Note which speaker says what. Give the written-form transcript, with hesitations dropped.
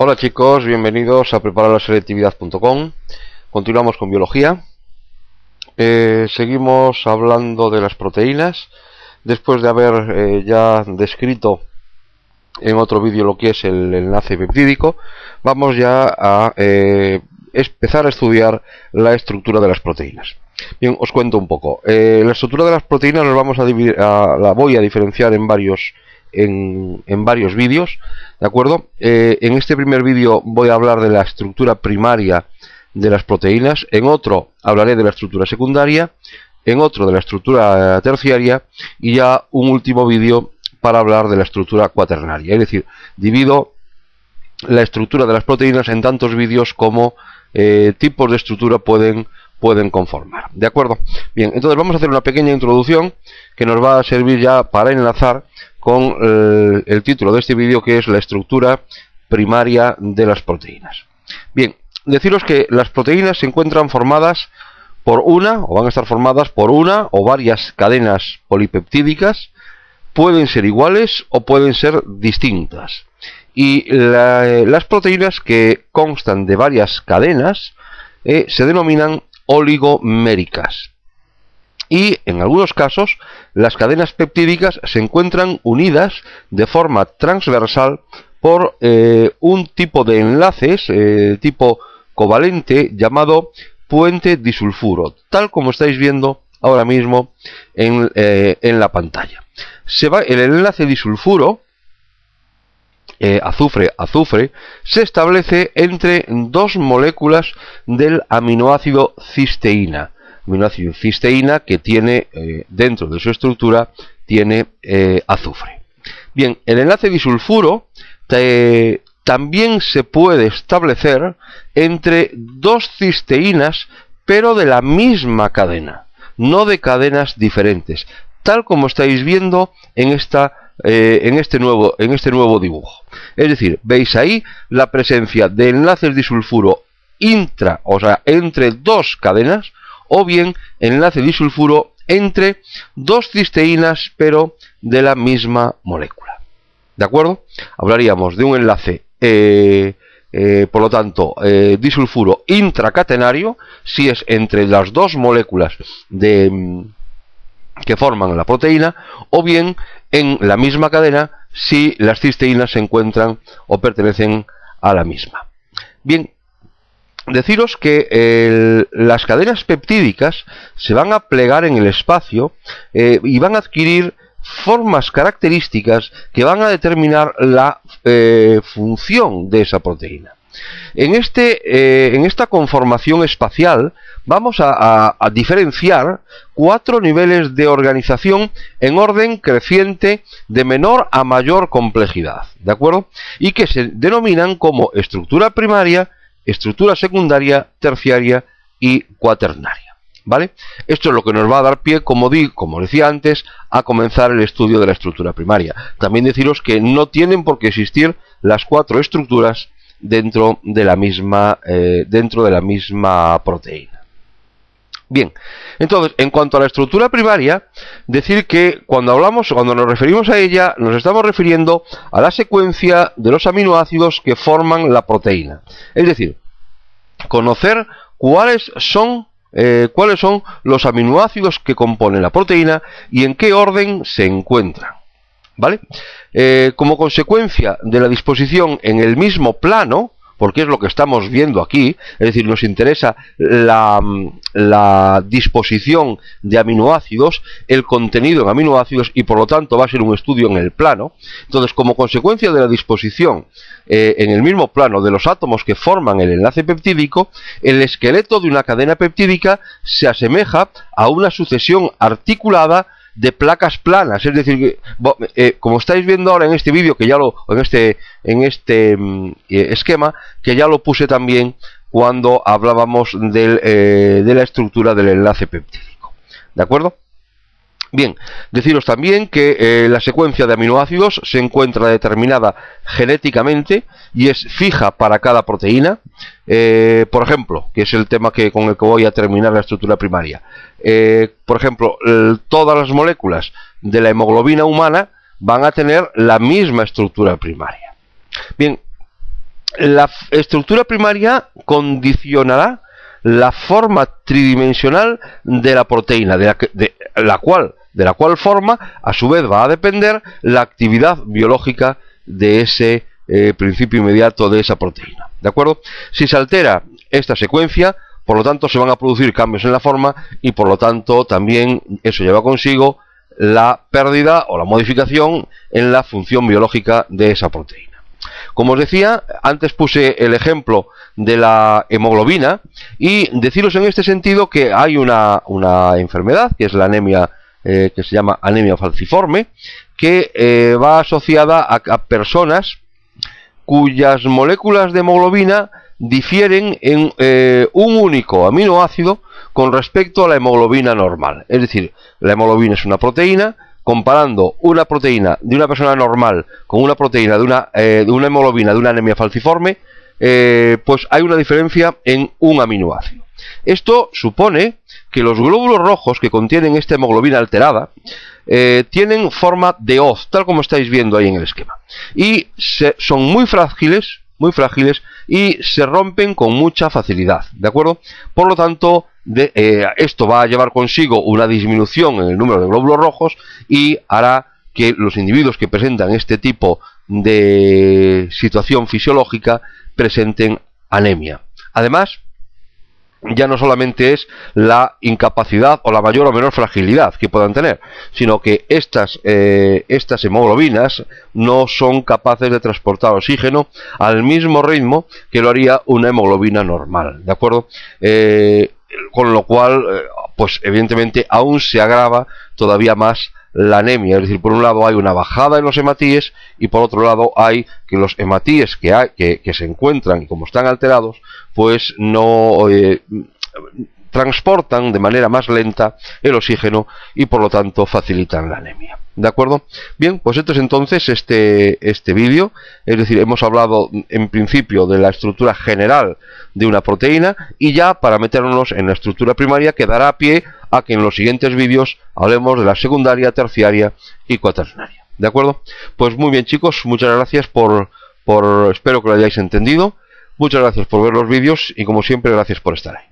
Speaker 1: Hola chicos, bienvenidos a prepararlaselectividad.com. Continuamos con biología. Seguimos hablando de las proteínas. Después de haber ya descrito en otro vídeo lo que es el enlace peptídico, vamos ya a empezar a estudiar la estructura de las proteínas. Bien, os cuento un poco. La estructura de las proteínas nos vamos a dividir, la voy a diferenciar en varios vídeos, ¿de acuerdo? En este primer vídeo voy a hablar de la estructura primaria de las proteínas, en otro hablaré de la estructura secundaria, en otro de la estructura terciaria y ya un último vídeo para hablar de la estructura cuaternaria. Es decir, divido la estructura de las proteínas en tantos vídeos como tipos de estructura pueden conformar, ¿de acuerdo? Bien, entonces vamos a hacer una pequeña introducción que nos va a servir ya para enlazar con el título de este vídeo, que es la estructura primaria de las proteínas. Bien, deciros que las proteínas se encuentran formadas por una, o van a estar formadas por una o varias cadenas polipeptídicas. Pueden ser iguales o pueden ser distintas. Y las proteínas que constan de varias cadenas se denominan oligoméricas. Y en algunos casos las cadenas peptídicas se encuentran unidas de forma transversal por un tipo de enlaces tipo covalente llamado puente disulfuro, tal como estáis viendo ahora mismo en la pantalla. El enlace disulfuro azufre se establece entre dos moléculas del aminoácido cisteína. Aminoácido cisteína que tiene dentro de su estructura tiene azufre. Bien, el enlace disulfuro también se puede establecer entre dos cisteínas, pero de la misma cadena, no de cadenas diferentes, tal como estáis viendo en este nuevo dibujo. Es decir, veis ahí la presencia de enlaces disulfuro entre dos cadenas, o bien enlace disulfuro entre dos cisteínas pero de la misma molécula. ¿De acuerdo? Hablaríamos de un enlace, por lo tanto, disulfuro intracatenario, si es entre las dos moléculas que forman la proteína, o bien en la misma cadena si las cisteínas se encuentran o pertenecen a la misma. Bien, deciros que las cadenas peptídicas se van a plegar en el espacio y van a adquirir formas características que van a determinar la función de esa proteína. En esta conformación espacial vamos a diferenciar 4 niveles de organización en orden creciente de menor a mayor complejidad, ¿de acuerdo? Y que se denominan como estructura primaria, estructura secundaria, terciaria y cuaternaria, ¿vale? Esto es lo que nos va a dar pie, como decía antes, a comenzar el estudio de la estructura primaria. También deciros que no tienen por qué existir las 4 estructuras dentro de la misma proteína. Bien, entonces, en cuanto a la estructura primaria, decir que cuando nos referimos a ella, nos estamos refiriendo a la secuencia de los aminoácidos que forman la proteína. Es decir, conocer cuáles son los aminoácidos que componen la proteína y en qué orden se encuentran, ¿vale? Como consecuencia de la disposición en el mismo plano, porque es lo que estamos viendo aquí, es decir, nos interesa la disposición de aminoácidos, el contenido en aminoácidos, y por lo tanto va a ser un estudio en el plano. Entonces, como consecuencia de la disposición en el mismo plano de los átomos que forman el enlace peptídico, el esqueleto de una cadena peptídica se asemeja a una sucesión articulada de placas planas, es decir, como estáis viendo ahora en este vídeo, que ya en este esquema, que ya lo puse también cuando hablábamos de la estructura del enlace peptídico, ¿de acuerdo? Bien, deciros también que la secuencia de aminoácidos se encuentra determinada genéticamente y es fija para cada proteína. Por ejemplo, que es el tema con el que voy a terminar la estructura primaria. Por ejemplo, todas las moléculas de la hemoglobina humana van a tener la misma estructura primaria. Bien, la estructura primaria condicionará la forma tridimensional de la proteína, de la cual forma a su vez va a depender la actividad biológica de ese principio inmediato de esa proteína. ¿De acuerdo? Si se altera esta secuencia, por lo tanto se van a producir cambios en la forma y por lo tanto también eso lleva consigo la pérdida o la modificación en la función biológica de esa proteína. Como os decía, antes puse el ejemplo de la hemoglobina y deciros en este sentido que hay una enfermedad que es la anemia, que se llama anemia falciforme, que va asociada a personas cuyas moléculas de hemoglobina difieren en un único aminoácido con respecto a la hemoglobina normal. Es decir, la hemoglobina es una proteína. Comparando una proteína de una persona normal con una proteína de una hemoglobina de una anemia falciforme, pues hay una diferencia en un aminoácido. Esto supone que los glóbulos rojos que contienen esta hemoglobina alterada tienen forma de hoz, tal como estáis viendo ahí en el esquema, y son muy frágiles y se rompen con mucha facilidad, ¿de acuerdo? Por lo tanto, esto va a llevar consigo una disminución en el número de glóbulos rojos y hará que los individuos que presentan este tipo de situación fisiológica presenten anemia. Además, ya no solamente es la incapacidad o la mayor o menor fragilidad que puedan tener, sino que estas hemoglobinas no son capaces de transportar oxígeno al mismo ritmo que lo haría una hemoglobina normal, ¿de acuerdo? Con lo cual, pues evidentemente aún se agrava todavía más la anemia. Es decir, por un lado hay una bajada en los hematíes y por otro lado hay que los hematíes que se encuentran y como están alterados, pues no transportan de manera más lenta el oxígeno y por lo tanto facilitan la anemia. ¿De acuerdo? Bien, pues esto es entonces este vídeo. Es decir, hemos hablado en principio de la estructura general de una proteína y ya para meternos en la estructura primaria que dará pie a que en los siguientes vídeos hablemos de la secundaria, terciaria y cuaternaria. ¿De acuerdo? Pues muy bien, chicos, muchas gracias espero que lo hayáis entendido. Muchas gracias por ver los vídeos y como siempre gracias por estar ahí.